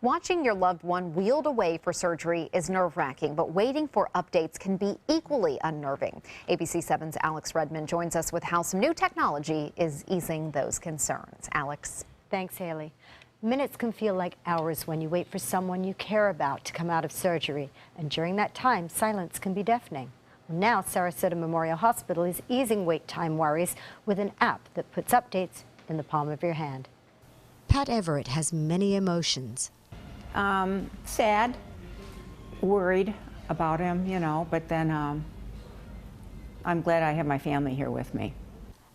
Watching your loved one wheeled away for surgery is nerve-wracking, but waiting for updates can be equally unnerving. ABC7's Alex Redmond joins us with how some new technology is easing those concerns. Alex. Thanks, Haley. Minutes can feel like hours when you wait for someone you care about to come out of surgery. And during that time, silence can be deafening. Now, Sarasota Memorial Hospital is easing wait time worries with an app that puts updates in the palm of your hand. Pat Everett has many emotions. Sad, worried about him, but then I'm glad I have my family here with me.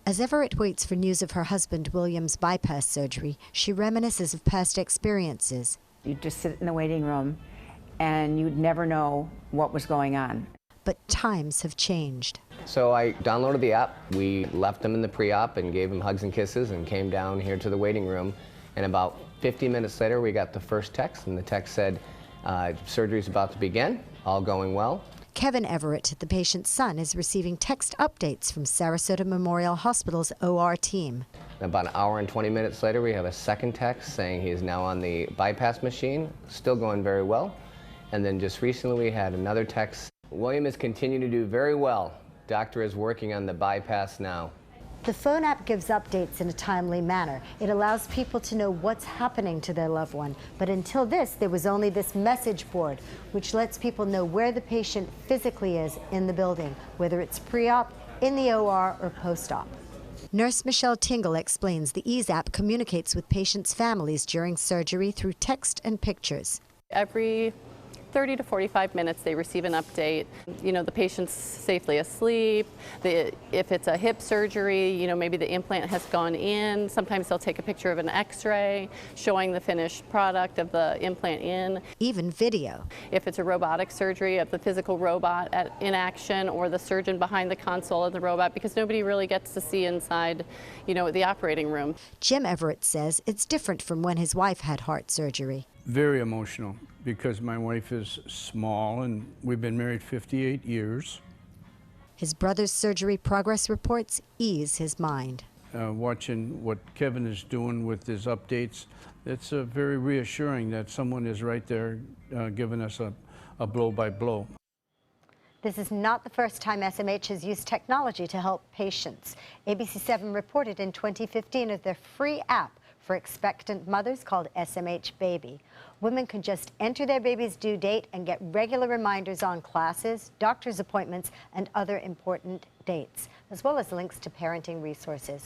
As Everett waits for news of her husband William's bypass surgery, she reminisces of past experiences. You'd just sit in the waiting room and you'd never know what was going on. But times have changed. So I downloaded the app. We left him in the pre-op and gave him hugs and kisses and came down here to the waiting room. And about 50 minutes later, we got the first text, and the text said, surgery's about to begin, all going well. Kevin Everett, the patient's son, is receiving text updates from Sarasota Memorial Hospital's OR team. About an hour and 20 minutes later, we have a second text saying he is now on the bypass machine, still going very well. And then just recently, we had another text. William is continuing to do very well. Doctor is working on the bypass now. The phone app gives updates in a timely manner. It allows people to know what's happening to their loved one. But until this, there was only this message board, which lets people know where the patient physically is in the building, whether it's pre-op, in the OR, or post-op. Nurse Michelle Tingle explains the Ease app communicates with patients' families during surgery through text and pictures. Every 30 to 45 minutes they receive an update. The patient's safely asleep. If it's a hip surgery, maybe the implant has gone in. Sometimes they'll take a picture of an x-ray showing the finished product of the implant in. Even video. If it's a robotic surgery, of the physical robot in action or the surgeon behind the console of the robot, because nobody really gets to see inside, the operating room. Jim Everett says it's different from when his wife had heart surgery. Very emotional because my wife is small and we've been married 58 years. His brother's surgery progress reports ease his mind. Watching what Kevin is doing with his updates, it's very reassuring that someone is right there giving us a blow by blow. This is not the first time SMH has used technology to help patients. ABC7 reported in 2015 of their free app for expectant mothers called SMH Baby. Women can just enter their baby's due date and get regular reminders on classes, doctor's appointments, and other important dates, as well as links to parenting resources.